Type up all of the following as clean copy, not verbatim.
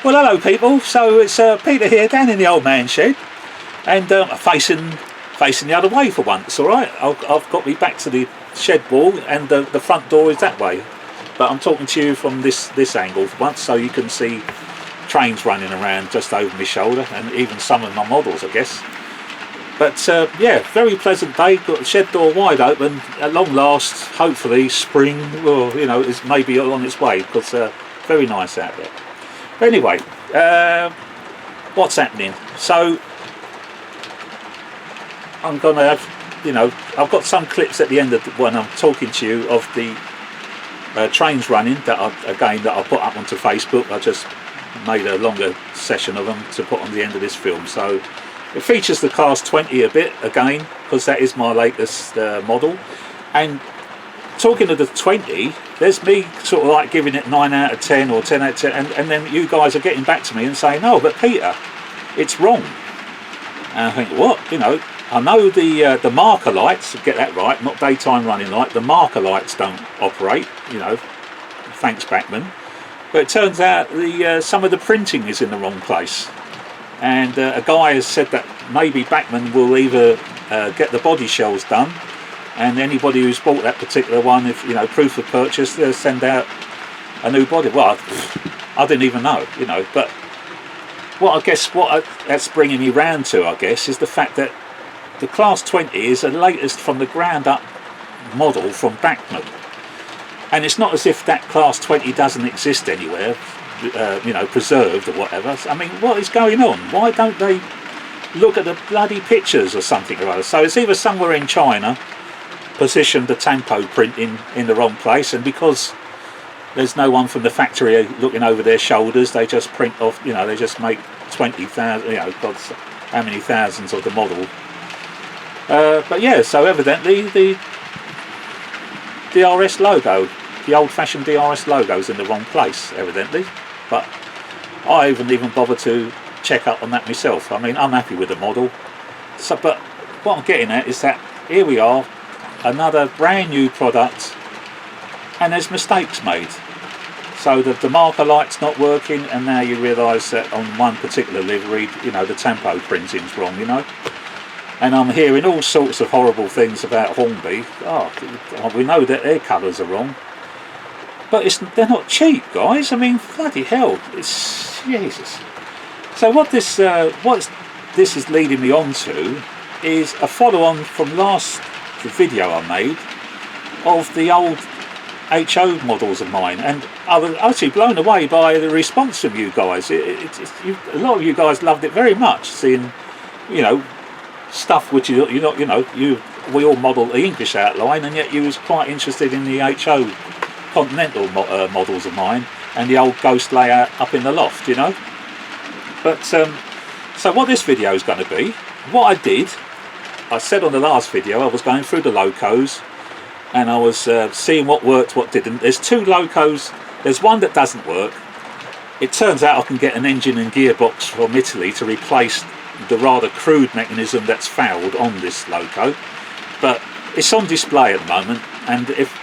Well, hello people, so it's Peter here down in the old man shed, and facing the other way for once, alright? I've got me back to the shed wall, and the front door is that way, but I'm talking to you from this angle for once, so you can see trains running around just over my shoulder, and even some of my models, I guess. But yeah, very pleasant day, got the shed door wide open, at long last, hopefully spring, or you know, is maybe on its way, because very nice out there. But anyway, what's happening? So I'm gonna have, you know, I've got some clips at the end of when I'm talking to you of the trains running that I'll put up onto Facebook. I just made a longer session of them to put on the end of this film. So it features the Class 20 a bit again, because that is my latest model. And talking of the 20, there's me sort of like giving it 9 out of 10 or 10 out of 10, and then you guys are getting back to me and saying, no, but Peter, it's wrong. And I think, what? You know, I know the marker lights, get that right, not daytime running light, the marker lights don't operate, you know, thanks Bachmann. But it turns out some of the printing is in the wrong place. And a guy has said that maybe Bachmann will either get the body shells done, and anybody who's bought that particular one, if you know, proof of purchase, they'll send out a new body. Well, I didn't even know, you know. But what that's bringing me round to, I guess, is the fact that the Class 20 is the latest from the ground up model from Bachmann, and it's not as if that Class 20 doesn't exist anywhere, you know, preserved or whatever. I mean, what is going on? Why don't they look at the bloody pictures or something or other? So it's either somewhere in China positioned the tampo printing in the wrong place, and because there's no one from the factory looking over their shoulders, they just print off, you know, they just make 20,000, you know, God, how many thousands of the model. But yeah, so evidently the DRS logo, the old-fashioned DRS logo, is in the wrong place, evidently. But I haven't even bothered to check up on that myself. I mean, I'm happy with the model. So, but what I'm getting at is that here we are, another brand new product, and there's mistakes made. So the marker light's not working, and now you realise that on one particular livery, you know, the tampo printing's wrong, you know. And I'm hearing all sorts of horrible things about Hornby. Oh, we know that their colours are wrong, but they're not cheap, guys. I mean, bloody hell, it's Jesus. So what this is leading me on to is a follow-on from last video I made of the old HO models of mine, and I was actually blown away by the response from you guys. A lot of you guys loved it very much, seeing, you know, stuff which we all model the English outline, and yet you was quite interested in the HO Continental models of mine and the old Ghost layout up in the loft, you know. But so what this video is going to be, what I said on the last video, I was going through the locos and I was seeing what worked, what didn't. There's two locos, there's one that doesn't work. It turns out I can get an engine and gearbox from Italy to replace the rather crude mechanism that's fouled on this loco, but it's on display at the moment, and if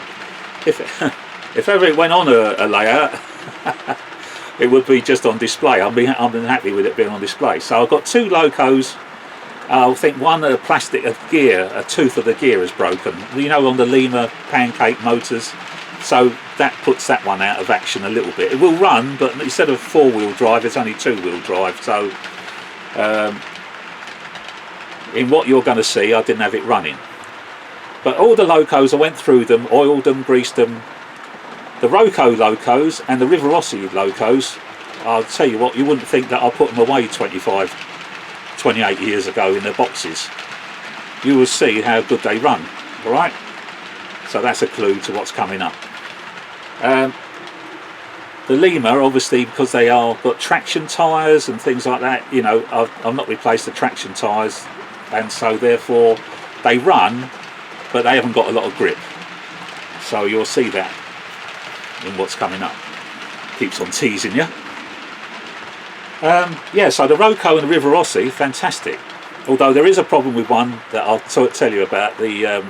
ever it went on a layout, it would be just on display. I'm happy with it being on display. So I've got two locos. I think one a tooth of the gear is broken, you know, on the Lima pancake motors, so that puts that one out of action a little bit. It will run, but instead of four-wheel drive, it's only two-wheel drive. So in what you're going to see, I didn't have it running. But all the locos, I went through them, oiled them, greased them. The Roco locos and the Rivarossi locos, I'll tell you what, you wouldn't think that I put them away 28 years ago in their boxes. You will see how good they run, alright? So that's a clue to what's coming up. The Lima, obviously, because they are got traction tyres and things like that, you know, I've not replaced the traction tyres, and so therefore they run, but they haven't got a lot of grip. So you'll see that in what's coming up. Keeps on teasing you. Yeah, so the Roco and the Rivarossi, fantastic. Although there is a problem with one that I'll tell you about, the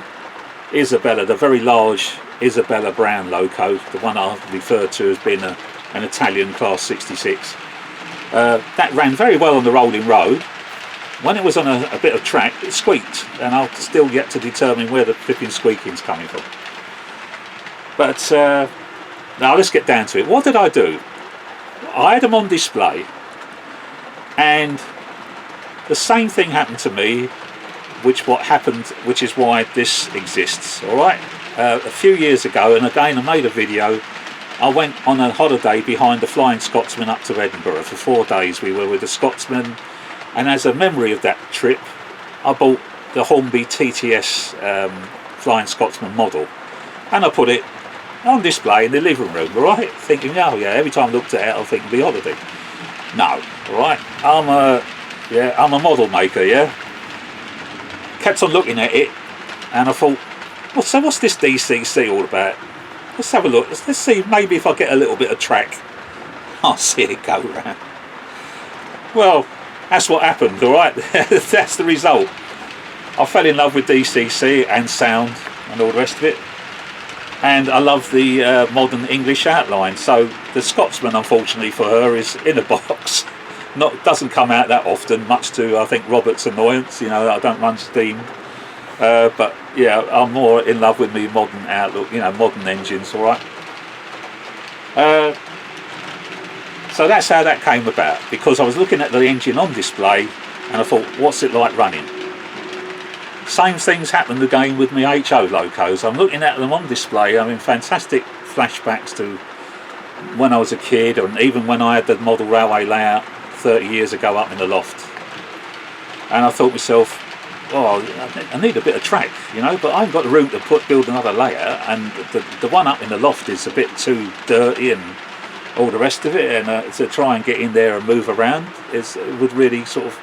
Isabella, the very large Isabella Brown Loco, the one I referred to as being an Italian Class 66. That ran very well on the rolling road. When it was on a bit of track, it squeaked, and I've still yet to determine where the flipping squeaking's coming from. But now let's get down to it. What did I do? I had them on display, and the same thing happened to me, which is why this exists. All right, a few years ago, and again I made a video. I went on a holiday behind the Flying Scotsman up to Edinburgh for 4 days. We were with the Scotsman, and as a memory of that trip, I bought the Hornby TTS Flying Scotsman model, and I put it on display in the living room, right? Thinking, oh yeah, every time I looked at it, I'll think of the holiday. No, right? I'm a model maker, yeah. Kept on looking at it, and I thought, what's this DCC all about? Let's have a look. Let's see, maybe if I get a little bit of track, I'll see it go round. Well, that's what happened, all right? That's the result. I fell in love with DCC and sound and all the rest of it. And I love the modern English outline. So the Scotsman, unfortunately for her, is in a box. Doesn't come out that often, much to, I think, Robert's annoyance. You know, I don't run steam. But yeah, I'm more in love with me modern outlook, you know, modern engines, all right. So that's how that came about, because I was looking at the engine on display and I thought, what's it like running? Same things happened again with my HO locos. I'm looking at them on display, I'm in fantastic flashbacks to when I was a kid, and even when I had the model railway layout 30 years ago up in the loft. And I thought to myself, oh, I need a bit of track, you know, but I haven't got the room to build another layer, and the one up in the loft is a bit too dirty and all the rest of it, and to try and get in there and move around it would really sort of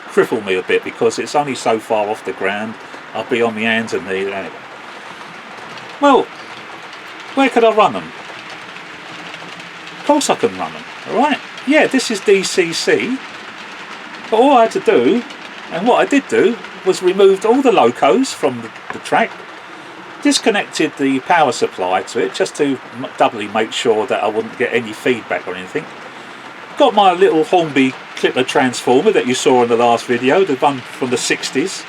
cripple me a bit, because it's only so far off the ground. I'll be on my hands and knees anyway. Well, where could I run them? Of course I can run them, alright? Yeah, this is DCC, but all I had to do, and what I did do, was removed all the locos from the track, disconnected the power supply to it just to doubly make sure that I wouldn't get any feedback or anything. Got my little Hornby clipper transformer that you saw in the last video, the one from the 60s.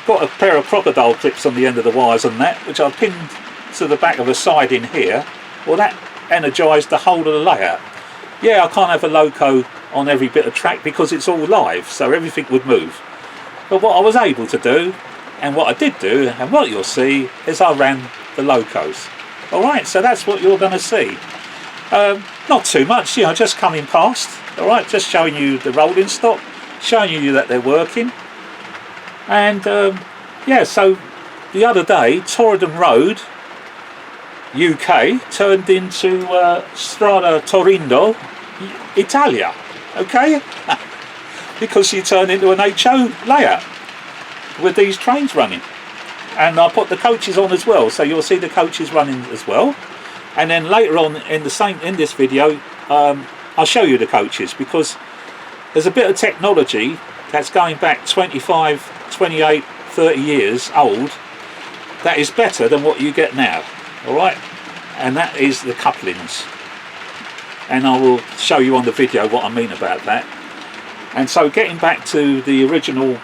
Got a pair of crocodile clips on the end of the wires on that, which I pinned to the back of a side in here. Well, that energised the whole of the layout. Yeah, I can't have a loco on every bit of track because it's all live, so everything would move. But what I was able to do, and what I did do, and what you'll see, is I ran the locos. Alright, so that's what you're going to see. Not too much, you know, just coming past. Alright, just showing you the rolling stock, showing you that they're working. And yeah, so the other day, Torridon Road, UK, turned into Strada Torino, Italia. Okay? Because she turned into an HO layout with these trains running, and I put the coaches on as well, so you'll see the coaches running as well. And then later on in this video, I'll show you the coaches, because there's a bit of technology that's going back 25, 28, 30 years old that is better than what you get now. All right, and that is the couplings, and I will show you on the video what I mean about that. And so, getting back to the original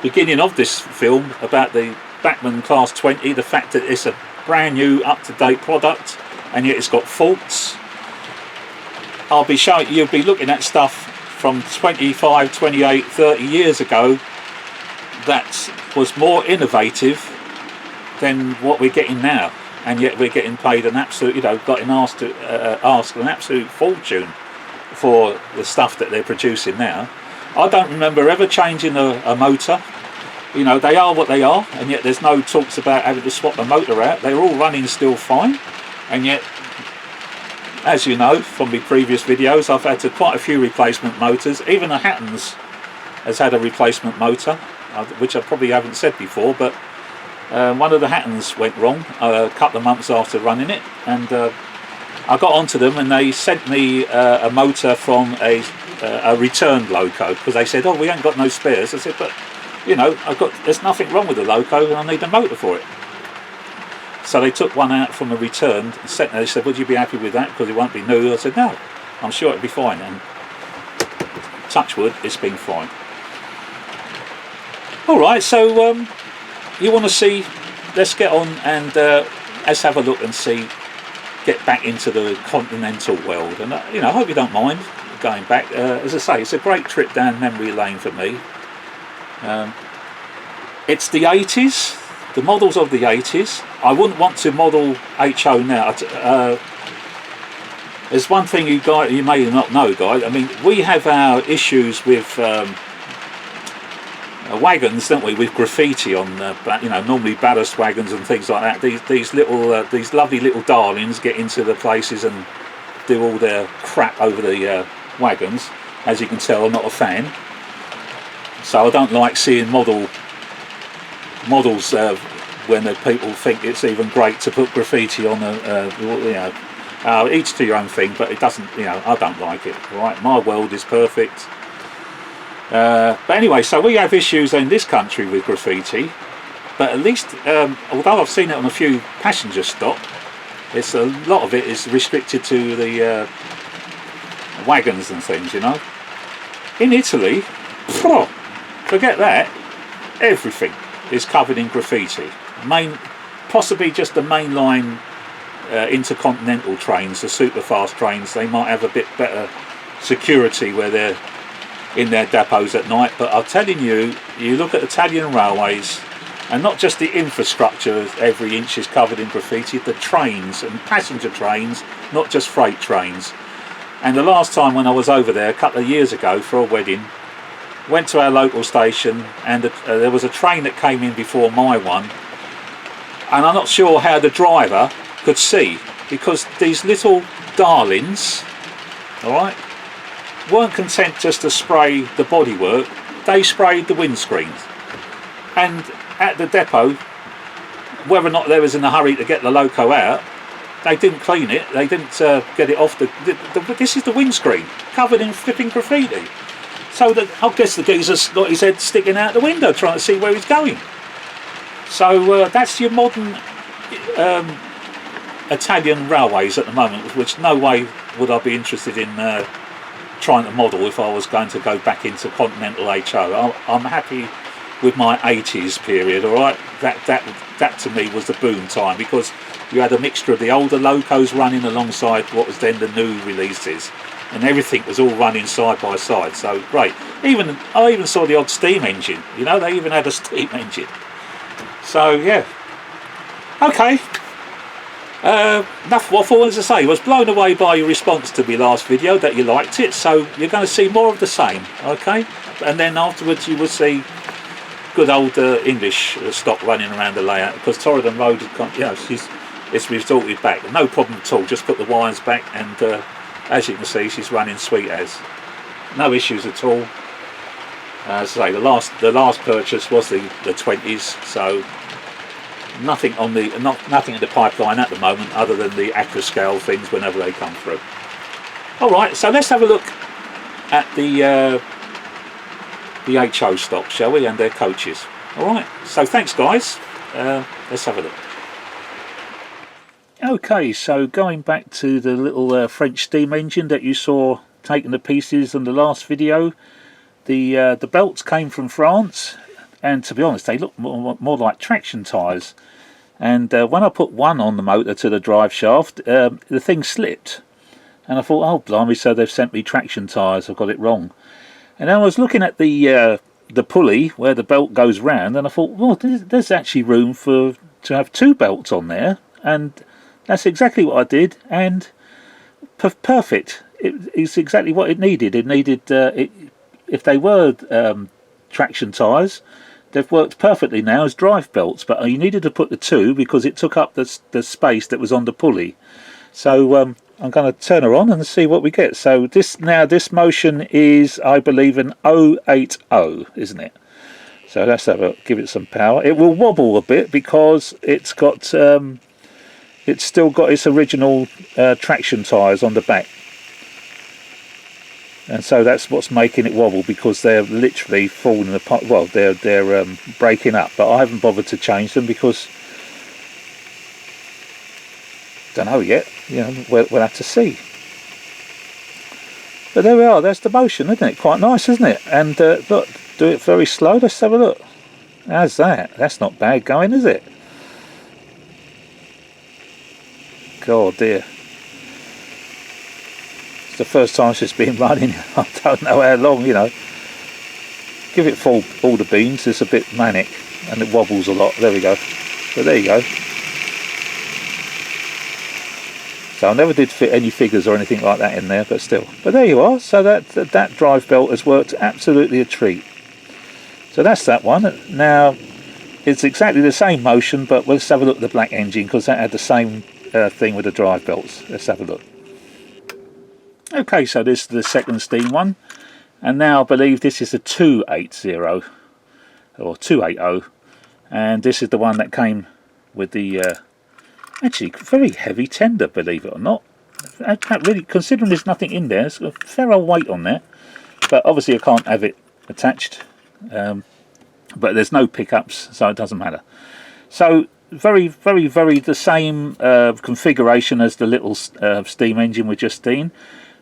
beginning of this film about the Bachmann Class 20, the fact that it's a brand new up-to-date product and yet it's got faults, I'll be showing you'll be looking at stuff from 25, 28, 30 years ago that was more innovative than what we're getting now, and yet we're getting paid an absolute, you know, getting asked an absolute fortune for the stuff that they're producing now. I don't remember ever changing a motor. You know, they are what they are, and yet there's no talks about having to swap the motor out. They're all running still fine, and yet, as you know from my previous videos, I've had quite a few replacement motors. Even the Hattons has had a replacement motor, which I probably haven't said before, but one of the Hattons went wrong a couple of months after running it, and I got onto them and they sent me a motor from a returned loco, because they said, oh, we ain't got no spares. I said, but you know, there's nothing wrong with the loco and I need a motor for it. So they took one out from a returned and they said, would you be happy with that, because it won't be new? I said, no. I'm sure it'll be fine, and touch wood, it's been fine. Alright, so you want to see, let's get on and let's have a look and see, get back into the continental world. And you know, I hope you don't mind going back. As I say, it's a great trip down memory lane for me. It's the 80s, the models of the 80s. I wouldn't want to model HO now. There's one thing you may not know, guys. I mean, we have our issues with wagons, don't we? With graffiti on, you know, normally ballast wagons and things like that. These little, these lovely little darlings get into the places and do all their crap over the wagons. As you can tell, I'm not a fan. So I don't like seeing models when the people think it's even great to put graffiti on you know, each to your own thing, but it doesn't, you know, I don't like it. Right, my world is perfect. But anyway, so we have issues in this country with graffiti, but at least, although I've seen it on a few passenger stock, it's a lot of it is restricted to the wagons and things, you know. In Italy, forget that, everything is covered in graffiti. Possibly just the mainline intercontinental trains, the super fast trains, they might have a bit better security where they're in their depots at night, but I'm telling you, you look at Italian railways, and not just the infrastructure, every inch is covered in graffiti, the trains and passenger trains, not just freight trains. And the last time when I was over there, a couple of years ago for a wedding, went to our local station, and there was a train that came in before my one, and I'm not sure how the driver could see, because these little darlings, alright, weren't content just to spray the bodywork, they sprayed the windscreens. And at the depot, whether or not they was in a hurry to get the Loco out, they didn't clean it, they didn't get it off this is the windscreen, covered in flipping graffiti. So I guess the geezer's got his head sticking out the window trying to see where he's going. So that's your modern Italian railways at the moment, which no way would I be interested in trying to model if I was going to go back into continental HO. I'm happy with my 80s period, alright? That to me was the boom time, because you had a mixture of the older locos running alongside what was then the new releases, and everything was all running side by side, so great. I even saw the odd steam engine, you know, they even had a steam engine. So yeah, okay. Enough waffle. As I say, I was blown away by your response to my last video, that you liked it, so you're going to see more of the same, okay? And then afterwards you will see good old English stock running around the layout, because Torridon Road, you know, it's resorted back, no problem at all, just put the wires back, and as you can see, she's running sweet as, no issues at all. As I say, the last purchase was the 20s, so nothing in the pipeline at the moment other than the Acra scale things whenever they come through. Alright, so let's have a look at the HO stock, shall we, and their coaches. Alright, so thanks guys, let's have a look. Okay, so going back to the little French steam engine that you saw taken to pieces in the last video, the belts came from France, and to be honest they look more like traction tyres. And when I put one on the motor to the drive shaft, the thing slipped, and I thought, oh blimey, so they've sent me traction tyres, I've got it wrong. And I was looking at the pulley where the belt goes round, and I thought, well, there's actually room to have two belts on there, and that's exactly what I did, and perfect. It's exactly what it needed. It needed, if they were traction tyres, they've worked perfectly now as drive belts, but you needed to put the two because it took up the space that was on the pulley. So I'm going to turn her on and see what we get. So this motion is, I believe, an 080, isn't it? So let's give it some power. It will wobble a bit because it's got it's still got its original traction tyres on the back. And so that's what's making it wobble, because they're literally falling apart. Well, they're breaking up, but I haven't bothered to change them because don't know yet. You know, we'll have to see. But there we are, there's the motion, isn't it? Quite nice, isn't it? And look, do it very slow. Let's have a look. How's that? That's not bad going, is it? God dear. It's the first time it's been running. I don't know how long, you know. Give it full all the beans, it's a bit manic and it wobbles a lot. There we go. But there you go. So I never did fit any figures or anything like that in there, but still. But there you are. So that drive belt has worked absolutely a treat. So that's that one. Now it's exactly the same motion, but let's have a look at the black engine because that had the same thing with the drive belts. Let's have a look. Okay, so this is the second steam one, and now I believe this is a 280 or 280, and this is the one that came with the actually very heavy tender, believe it or not. I can't really, considering there's nothing in there, there's a fair old weight on there, but obviously I can't have it attached, but there's no pickups, so it doesn't matter. So very the same configuration as the little steam engine with just steam.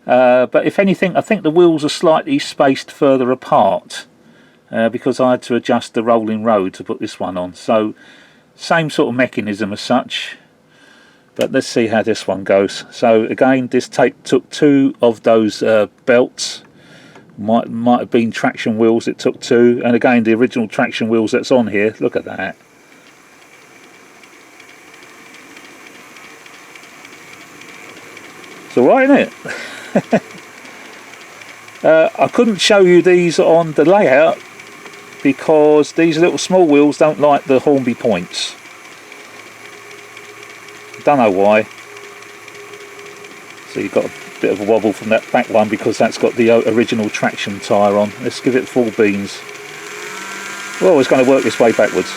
But if anything, I think the wheels are slightly spaced further apart because I had to adjust the rolling road to put this one on. So same sort of mechanism as such, but let's see how this one goes. So again, this took two of those belts. Might have been traction wheels, it took two, and again the original traction wheels that's on here, look at that. It's alright, isn't it? I couldn't show you these on the layout because these little small wheels don't like the Hornby points. Don't know why. So you've got a bit of a wobble from that back one because that's got the original traction tyre on. Let's give it full beans. We're always going to work this way backwards.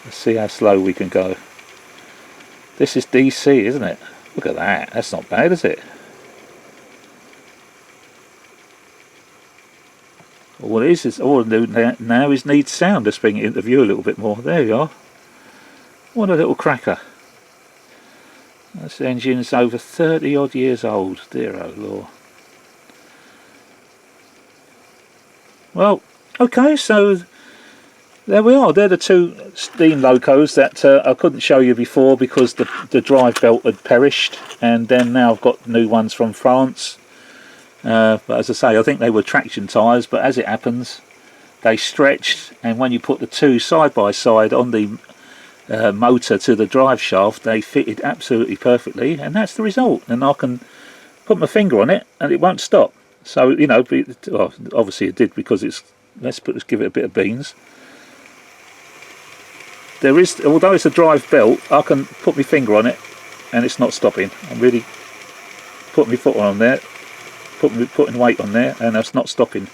Let's see how slow we can go. This is DC, isn't it? Look at that. That's not bad, is it? All it is all I do now is need sound. Let's bring it into view a little bit more. There you are. What a little cracker. This engine's over 30 odd years old. Dear oh Lord. Well, okay, so there we are. They're the two steam locos that I couldn't show you before because the drive belt had perished, and then now I've got new ones from France. But as I say, I think they were traction tyres, but as it happens, they stretched, and when you put the two side by side on the motor to the drive shaft, they fitted absolutely perfectly, and that's the result. And I can put my finger on it, and it won't stop. So you know, well, obviously it did because it's. Let's give it a bit of beans. There is, although it's a drive belt, I can put my finger on it and it's not stopping. I'm really putting my foot on there, putting weight on there, and it's not stopping.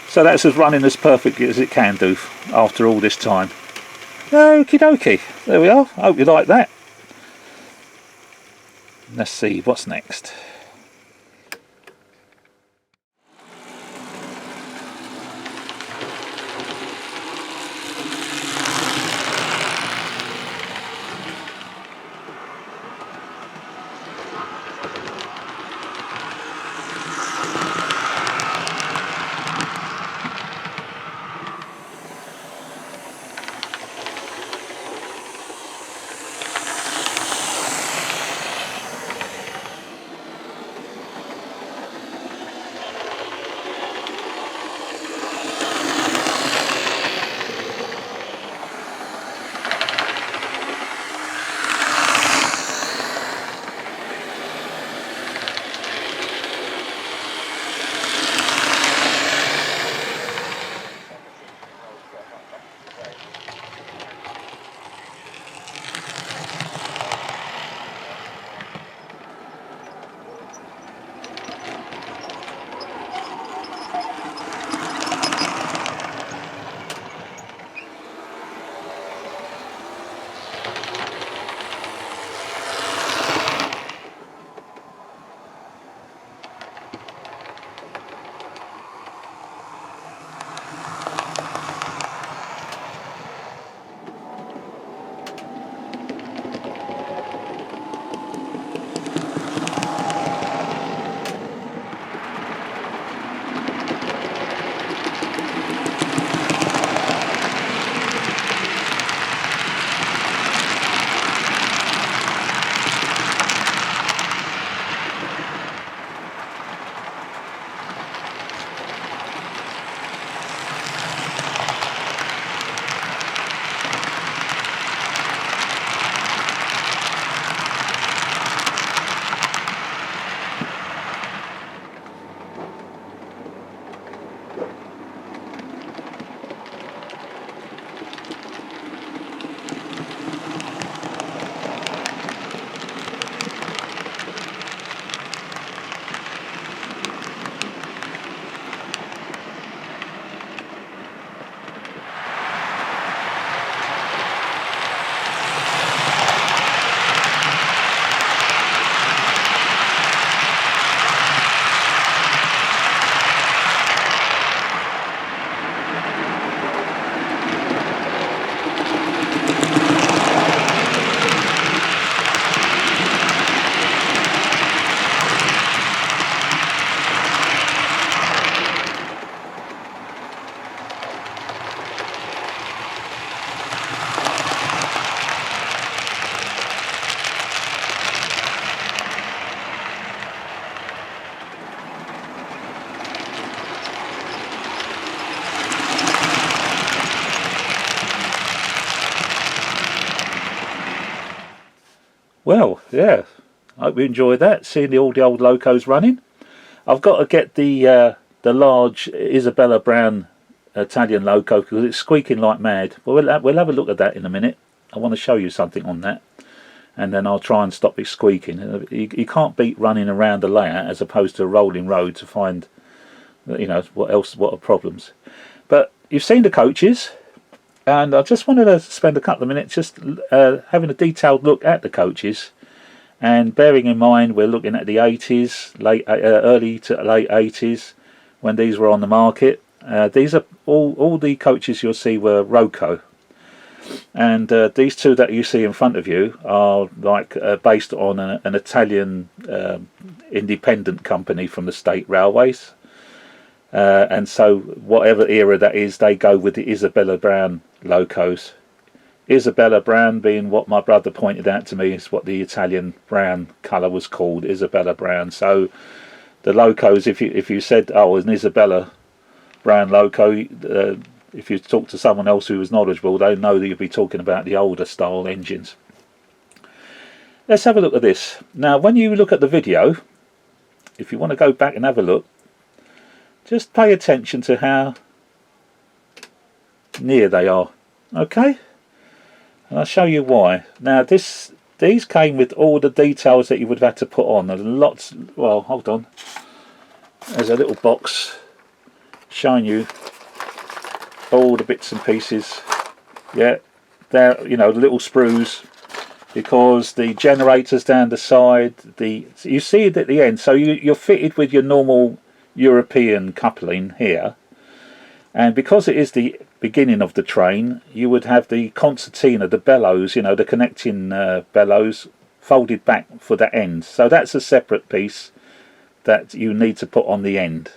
So that's as running as perfectly as it can do after all this time. Okie dokie, there we are. I hope you like that. Let's see what's next. Well, yeah, I hope you enjoyed that, seeing all the old locos running. I've got to get the large Isabella Brown Italian Loco because it's squeaking like mad. Well, we'll have a look at that in a minute. I want to show you something on that, and then I'll try and stop it squeaking. You can't beat running around the layout as opposed to a rolling road to find, you know, what are problems. But you've seen the coaches, and I just wanted to spend a couple of minutes just having a detailed look at the coaches. And bearing in mind we're looking at the 80s, early to late 80s, when these were on the market. These are all the coaches you'll see were Roco, and these two that you see in front of you are like based on an Italian independent company from the state railways, and so whatever era that is, they go with the Isabella Brown locos. Isabella Brown being what my brother pointed out to me is what the Italian brown colour was called, Isabella Brown. So the locos, if you said, oh, an Isabella Brown Loco, if you talk to someone else who was knowledgeable, they know that you'd be talking about the older style engines. Let's have a look at this. Now, when you look at the video, if you want to go back and have a look, just pay attention to how near they are, okay? And I'll show you why. Now, these came with all the details that you would have had to put on. There's lots. Well, hold on. There's a little box showing you all the bits and pieces. Yeah, there. You know, the little sprues, because the generators down the side. You see it at the end. So you're fitted with your normal European coupling here, and because it is the beginning of the train, you would have the concertina, the bellows, you know, the connecting bellows folded back for the end. So that's a separate piece that you need to put on the end.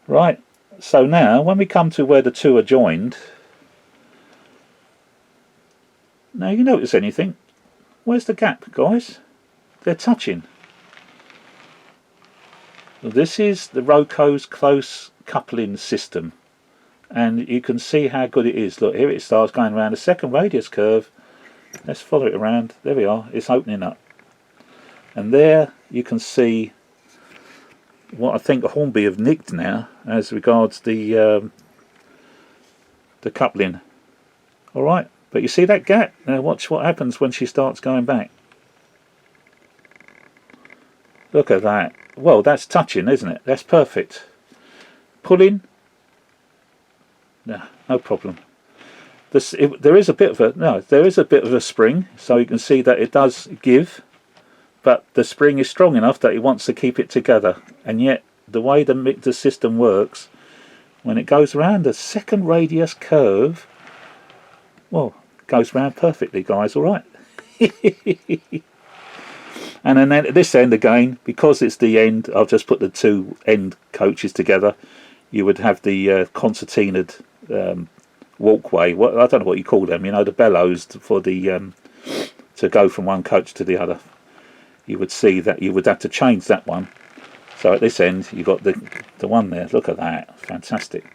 Right, so now when we come to where the two are joined, now you notice anything? Where's the gap, guys? They're touching. Well, this is the Roco's close coupling system. And you can see how good it is. Look, here it starts going around the second radius curve. Let's follow it around. There we are. It's opening up. And there you can see what I think Hornby have nicked now as regards the coupling. Alright, but you see that gap? Now watch what happens when she starts going back. Look at that. Well, that's touching, isn't it? That's perfect. Pulling. No problem. There is a bit of a spring, so you can see that it does give, but the spring is strong enough that it wants to keep it together. And yet, the way the system works, when it goes around the second radius curve, well, it goes round perfectly, guys. All right. And then at this end again, because it's the end, I've just put the two end coaches together. You would have the concertinaed walkway. I don't know what you call them. You know, the bellows for the to go from one coach to the other. You would see that you would have to change that one. So at this end, you got the one there. Look at that, fantastic.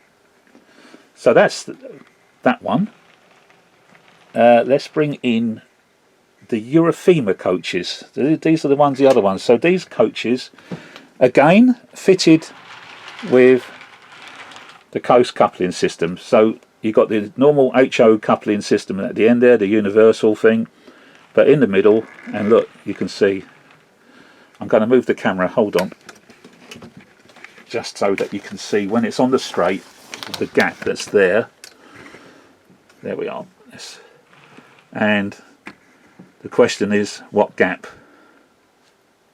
So that's that one. Let's bring in the Eurofema coaches. These are the other ones. So these coaches, again, fitted with the close coupling system. So you got the normal HO coupling system at the end there, the universal thing, but in the middle, and look, you can see, I'm going to move the camera, hold on, just so that you can see when it's on the straight, the gap that's there. There we are. Yes. And the question is, what gap?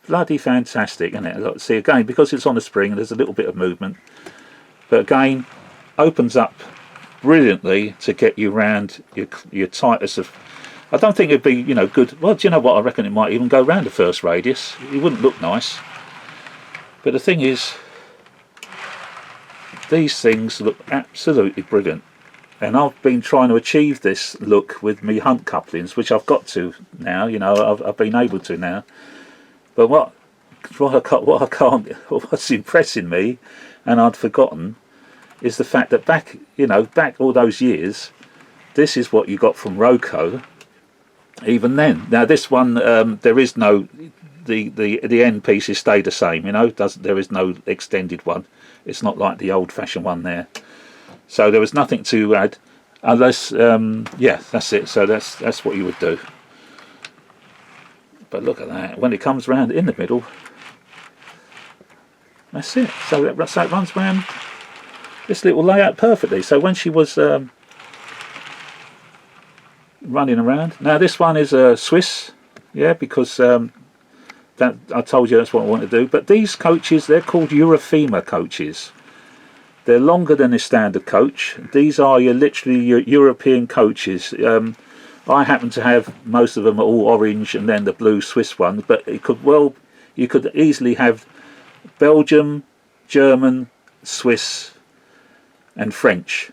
Bloody fantastic, isn't it? Look, see, again, because it's on a spring, there's a little bit of movement. But again, opens up brilliantly to get you round your tightest of. I don't think it'd be, you know, good. Well, do you know what? I reckon it might even go round the first radius. It wouldn't look nice. But the thing is, these things look absolutely brilliant. And I've been trying to achieve this look with me Hunt couplings, which I've got to now. You know, I've been able to now. But what's impressing me, and I'd forgotten, is the fact that back all those years, this is what you got from Roco, even then. Now this one, there is no, the end pieces stay the same, you know, there is no extended one. It's not like the old-fashioned one there. So there was nothing to add, unless, yeah, that's it. So that's what you would do. But look at that, when it comes round in the middle, that's it. So it runs round this little layout perfectly. So when she was running around, now this one is a Swiss, yeah, because that I told you that's what I want to do. But these coaches, they're called Eurofema coaches. They're longer than a standard coach. These are literally your European coaches. I happen to have most of them are all orange and then the blue Swiss one, but you could easily have Belgium, German, Swiss and French,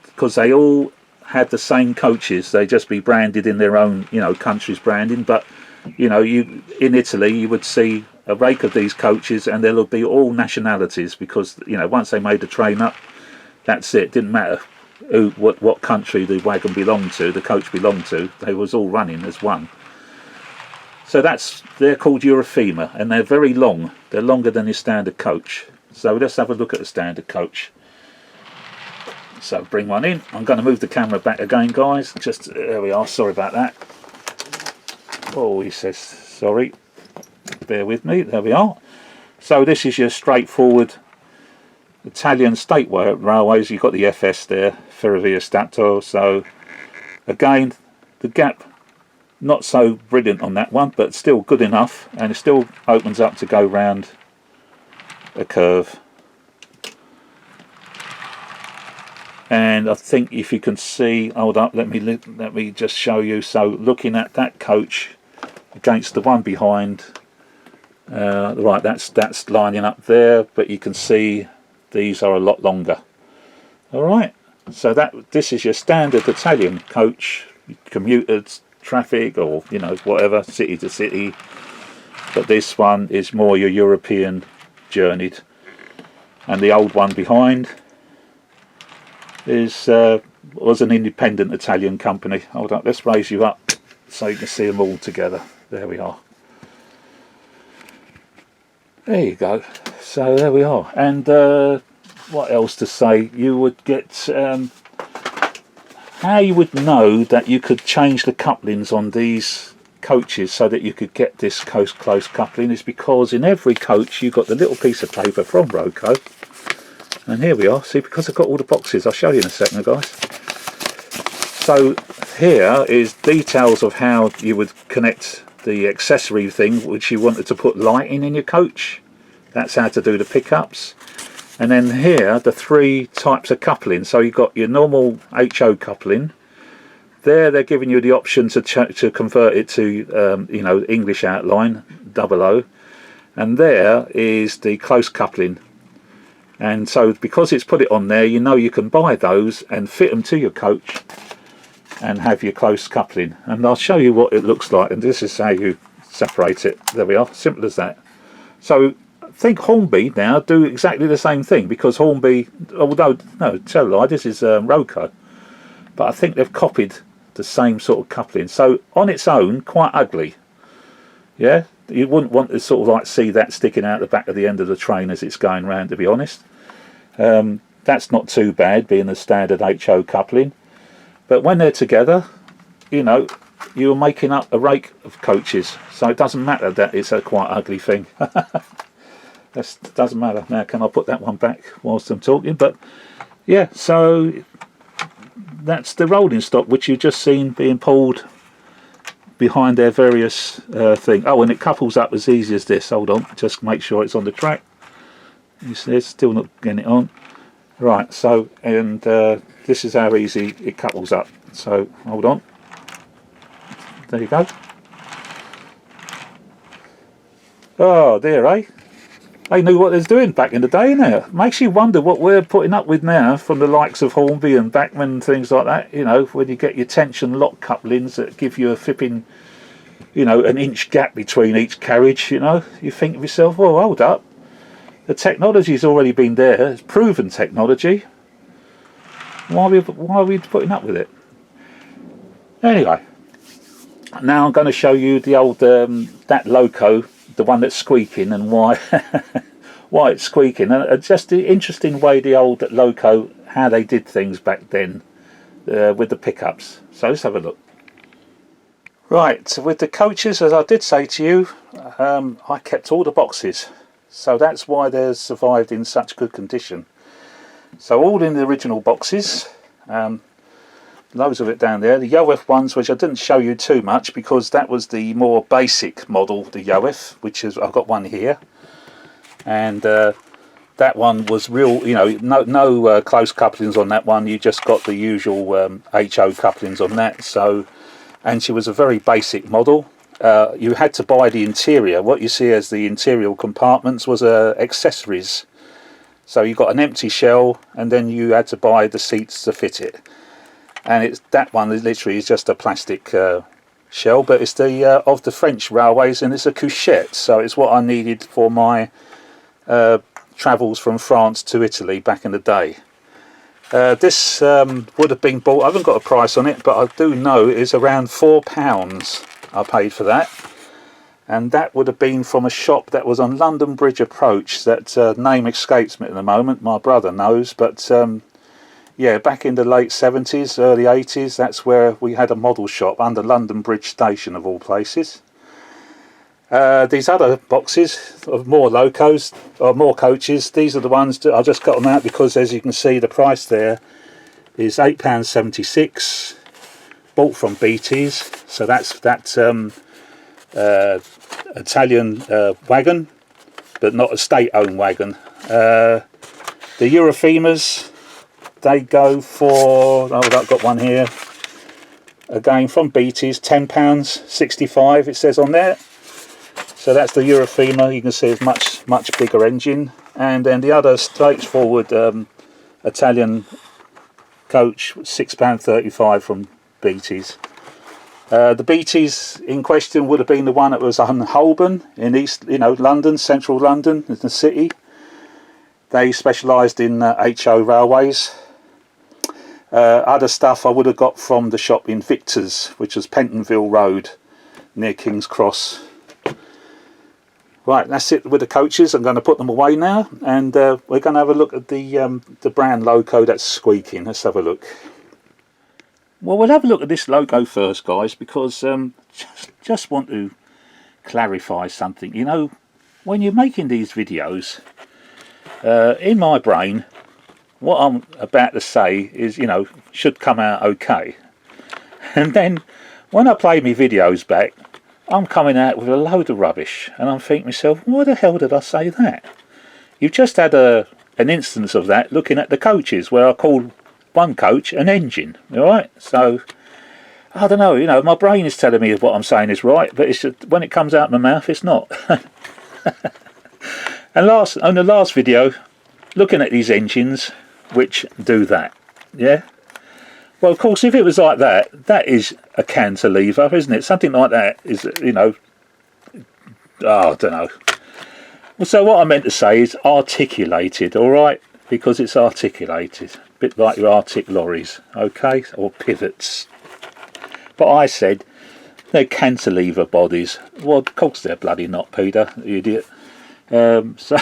because they all had the same coaches. They just be branded in their own, you know, country's branding. But you know, in Italy you would see a rake of these coaches and there would be all nationalities, because you know, once they made the train up, that's it. Didn't matter what country the wagon belonged to, the coach belonged to, they was all running as one. So they're called Eurofema, and they're very long. They're longer than your standard coach. So let's have a look at the standard coach. So bring one in. I'm going to move the camera back again, guys. Just there we are. Sorry about that. Oh, he says sorry. Bear with me. There we are. So this is your straightforward Italian state railways. You've got the FS there, Ferrovia Stato. So again, the gap not so brilliant on that one, but still good enough, and it still opens up to go round a curve. And I think if you can see, hold up, let me just show you. So looking at that coach against the one behind, right, that's lining up there, but you can see these are a lot longer. All right, so this is your standard Italian coach, commuted traffic, or you know, whatever, city to city. But this one is more your European journeyed, and the old one behind was an independent Italian company. Hold up, let's raise you up so you can see them all together. There we are. There you go. So there we are. And what else to say? You would get how you would know that you could change the couplings on these coaches so that you could get this close coupling is because in every coach you've got the little piece of paper from Roco. And here we are. See, because I've got all the boxes, I'll show you in a second, guys. So here is details of how you would connect the accessory thing which you wanted to put lighting in your coach. That's how to do the pickups. And then here, the three types of coupling. So you've got your normal HO coupling. There, they're giving you the option to convert it to, you know, English outline, 00. And there is the close coupling. And so because it's put it on there, you know you can buy those and fit them to your coach and have your close coupling. And I'll show you what it looks like. And this is how you separate it. There we are, simple as that. So I think Hornby now do exactly the same thing, because Hornby, although, no, tell a lie, this is Roco. But I think they've copied the same sort of coupling. So on its own, quite ugly. Yeah, you wouldn't want to sort of like see that sticking out the back of the end of the train as it's going round, to be honest. That's not too bad, being a standard HO coupling. But when they're together, you know, you're making up a rake of coaches. So it doesn't matter that it's a quite ugly thing. That doesn't matter. Now, can I put that one back whilst I'm talking? But yeah, so that's the rolling stock, which you've just seen being pulled behind their various things. Oh, and it couples up as easy as this. Hold on, just make sure it's on the track. You see, it's still not getting it on. Right, so, and this is how easy it couples up. So, hold on. There you go. Oh dear, eh? They knew what they was doing back in the day now. Makes you wonder what we're putting up with now from the likes of Hornby and Bachmann and things like that. You know, when you get your tension lock couplings that give you a flipping, you know, an inch gap between each carriage, you know. You think to yourself, well, hold up. The technology's already been there. It's proven technology. Why are we putting up with it? Anyway, Now I'm going to show you the old that Loco, the one that's squeaking, and why why it's squeaking, and just the interesting way the old Loco, how they did things back then with the pickups. So let's have a look. Right, with the coaches, as I did say to you, I kept all the boxes, so that's why they're survived in such good condition. So all in the original boxes, loads of it down there. The Yoef ones, which I didn't show you too much because that was the more basic model, the Yoef, which is, I've got one here, and that one was real, you know, no close couplings on that one. You just got the usual HO couplings on that. So, and she was a very basic model. You had to buy the interior. What you see as the interior compartments was accessories. So you got an empty shell, and then you had to buy the seats to fit it. And it's that one is literally just a plastic shell, but it's the of the French railways, and it's a couchette. So it's what I needed for my travels from France to Italy back in the day. This would have been bought, I haven't got a price on it, but I do know it's around £4 I paid for that. And that would have been from a shop that was on London Bridge Approach. That name escapes me at the moment, my brother knows. But yeah, back in the late 70s, early 80s, that's where we had a model shop under London Bridge Station of all places. These other boxes of more Locos, or more coaches, these are the ones that I just got them out because, as you can see, the price there is £8.76, bought from BT's. So that's that Italian wagon, but not a state-owned wagon. The Eurofemas, they go for, oh, I've got one here, again from BT's, £10.65 it says on there. So that's the Eurofema. You can see it's much bigger engine. And then the other straightforward Italian coach, £6.35 from BT's. The BT's in question would have been the one that was on Holborn in East, London, central London, in the city. They specialised in HO railways. Other stuff I would have got from the shop in Victor's, which was Pentonville Road, near King's Cross. Right, that's it with the coaches. I'm going to put them away now, and we're going to have a look at the brand Loco that's squeaking. Let's have a look. Well, we'll have a look at this Loco first, guys, because just want to clarify something. You know, when you're making these videos, in my brain, what I'm about to say is, should come out okay. And then when I play my videos back, I'm coming out with a load of rubbish, and I'm thinking to myself, why the hell did I say that? You've just had an instance of that looking at the coaches, where I called one coach an engine, alright? So, I don't know, my brain is telling me what I'm saying is right, but it's just, when it comes out of my mouth, it's not. And on the last video, looking at these engines, which do that, yeah? Well, of course, if it was like that, that is a cantilever, isn't it? Something like that is, I don't know. Well, so what I meant to say is articulated, all right? Because it's articulated, a bit like your Arctic lorries, okay? Or pivots. But I said they're cantilever bodies. Well, of course they're bloody not, Peter, you idiot. So,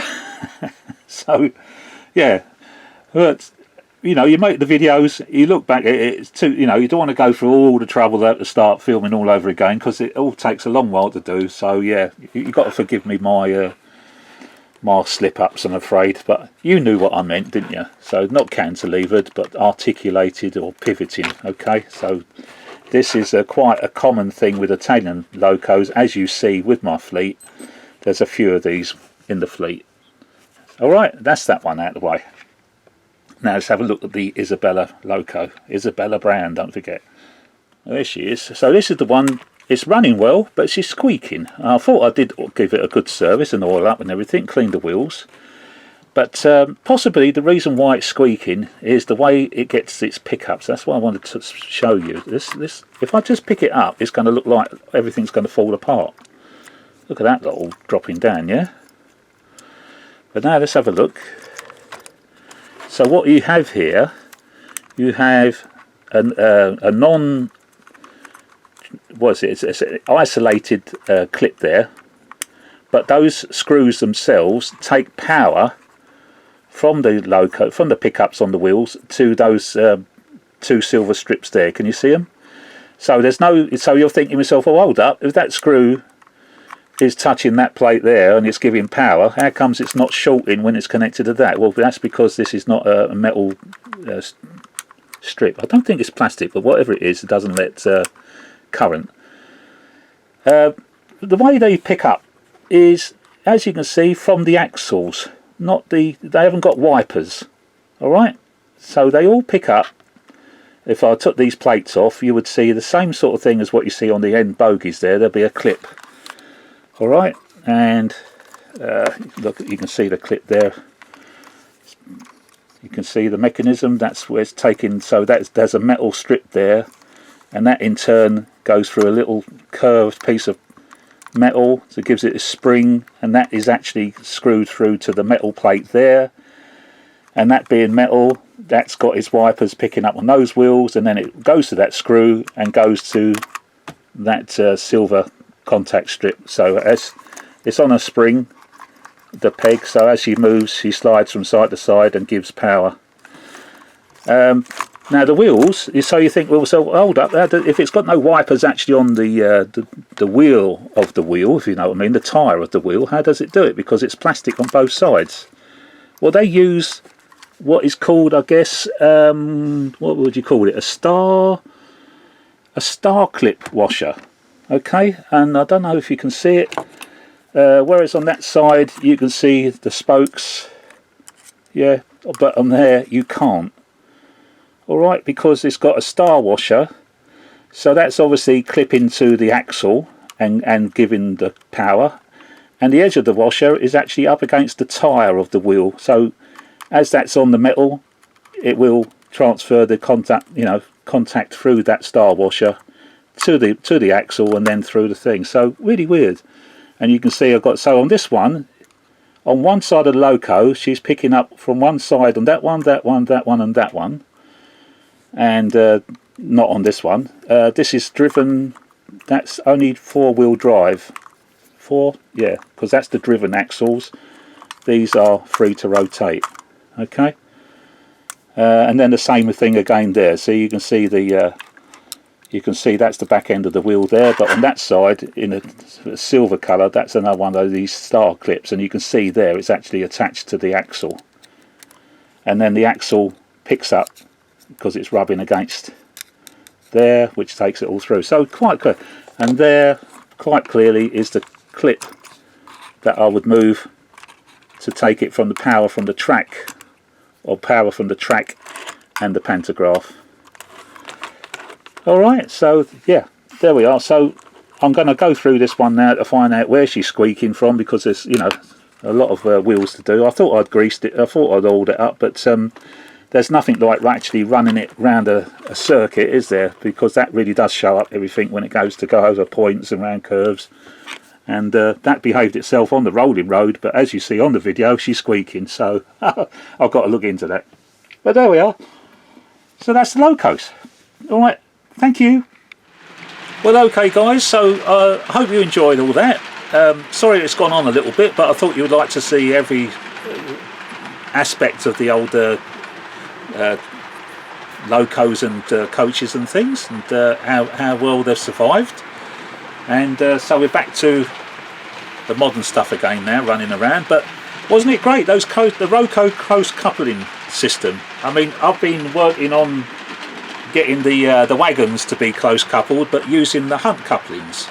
yeah. But you make the videos, you look back at it, it's too, you don't want to go through all the trouble there to start filming all over again, because it all takes a long while to do. So yeah, you've got to forgive me my slip-ups, I'm afraid, but you knew what I meant, didn't you? So not cantilevered, but articulated or pivoting, okay? So this is quite a common thing with Italian Locos, as you see with my fleet. There's a few of these in the fleet. Alright, that's that one out of the way. Now let's have a look at the Isabella Loco. Isabella brand, don't forget. There she is. So this is the one, it's running well, but she's squeaking. I thought I did give it a good service and oil up and everything, clean the wheels. But possibly the reason why it's squeaking is the way it gets its pickups. That's what I wanted to show you. This, if I just pick it up, it's going to look like everything's going to fall apart. Look at that lot all dropping down, yeah? But now let's have a look. So what you have here, you have a non it's an isolated clip there, but those screws themselves take power from the Loco, from the pickups on the wheels to those two silver strips there. Can you see them? So there's no, so you're thinking to yourself, oh, hold up, if that screw is touching that plate there and it's giving power, how comes it's not shorting when it's connected to that? Well, that's because this is not a metal strip. I don't think it's plastic, but whatever it is, it doesn't let current. The way they pick up is, as you can see, from the axles. Not they haven't got wipers. All right, so they all pick up. If I took these plates off, you would see the same sort of thing as what you see on the end bogies there. There'll be a clip. All right, and look, you can see the clip there. You can see the mechanism. That's where it's taken. So there's a metal strip there, and that in turn goes through a little curved piece of metal, so it gives it a spring, and that is actually screwed through to the metal plate there. And that being metal, that's got its wipers picking up on those wheels, and then it goes to that screw and goes to that silver contact strip. So as it's on a spring, the peg, so as she moves, she slides from side to side and gives power. Now the wheels, so you think, well, so hold up, if it's got no wipers actually on the wheel of the wheel, if you know what I mean, the tyre of the wheel, how does it do it? Because it's plastic on both sides. Well, they use what is called, I guess, what would you call it? A star clip washer. Okay, and I don't know if you can see it. Whereas on that side you can see the spokes, yeah, but on there you can't. Alright, because it's got a star washer, so that's obviously clipping to the axle and giving the power, and the edge of the washer is actually up against the tyre of the wheel, so as that's on the metal, it will transfer the contact through that star washer to the axle and then through the thing. So really weird. And you can see I've got, so on this one, on one side of the Loco, she's picking up from one side on that one, that one, that one and that one, and not on this one. This is driven, that's only 4-wheel drive. 4, yeah, because that's the driven axles. These are free to rotate. Okay, and then the same thing again there. So you can see you can see that's the back end of the wheel there, but on that side in a silver colour, that's another one of these star clips, and you can see there it's actually attached to the axle, and then the axle picks up because it's rubbing against there, which takes it all through. So quite clear, and there quite clearly is the clip that I would move to take it from the power from the track, or power from the track and the pantograph. Alright, so yeah, there we are. So I'm going to go through this one now to find out where she's squeaking from, because there's, you know, a lot of wheels to do. I thought I'd greased it, I thought I'd oiled it up, but there's nothing like actually running it round a circuit, is there? Because that really does show up everything when it goes to go over points and round curves. And that behaved itself on the rolling road, but as you see on the video, she's squeaking, so I've got to look into that. But there we are. So that's the Locos. Alright, thank you. Well, okay guys, so I hope you enjoyed all that. Sorry it's gone on a little bit, but I thought you would like to see every aspect of the old Locos and coaches and things, and how well they've survived. And so we're back to the modern stuff again now, running around. But wasn't it great, those the Loco close coupling system? I mean, I've been working on getting the wagons to be close coupled, but using the Hunt couplings.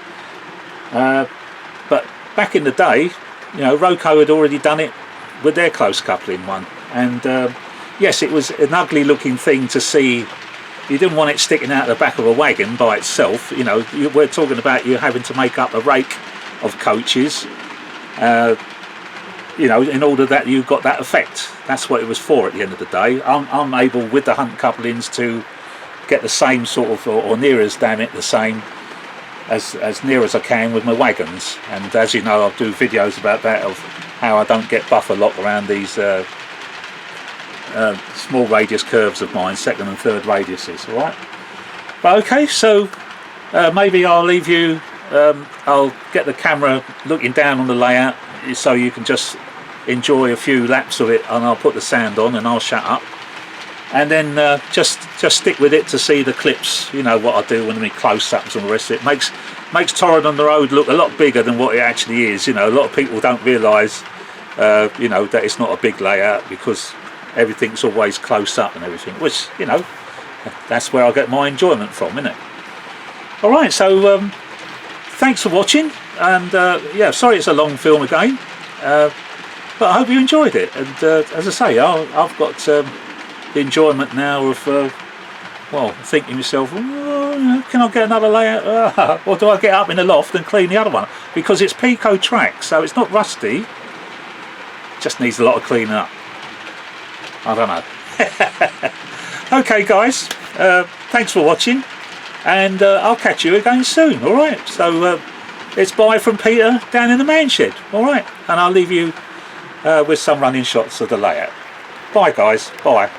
But back in the day, you know, Loco had already done it with their close coupling one, and yes, it was an ugly looking thing to see. You didn't want it sticking out the back of a wagon by itself. You know, we're talking about you having to make up a rake of coaches, you know, in order that you got that effect. That's what it was for at the end of the day. I'm able, with the Hunt couplings, to get the same sort of, or near as, damn it, the same, as near as I can with my wagons. And as you know, I'll do videos about that, of how I don't get buffer lock around these small radius curves of mine, second and third radiuses. Alright, but okay, so maybe I'll leave you, I'll get the camera looking down on the layout so you can just enjoy a few laps of it, and I'll put the sound on and I'll shut up, and then just stick with it to see the clips, you know, what I do when I mean close-ups and the rest of it. Makes Torridon Road look a lot bigger than what it actually is. You know, a lot of people don't realise you know, that it's not a big layout because everything's always close up and everything, which, you know, that's where I get my enjoyment from, isn't it? Alright, so thanks for watching, and yeah, sorry it's a long film again, but I hope you enjoyed it, and as I say, I've got the enjoyment now of well, thinking to myself, oh, can I get another layout, or do I get up in the loft and clean the other one, because it's Pico track, so it's not rusty, just needs a lot of cleaning up. I don't know. Okay guys, thanks for watching, and I'll catch you again soon. Alright, so it's bye from Peter down in the man shed. Alright, and I'll leave you with some running shots of the layout. Bye guys, bye.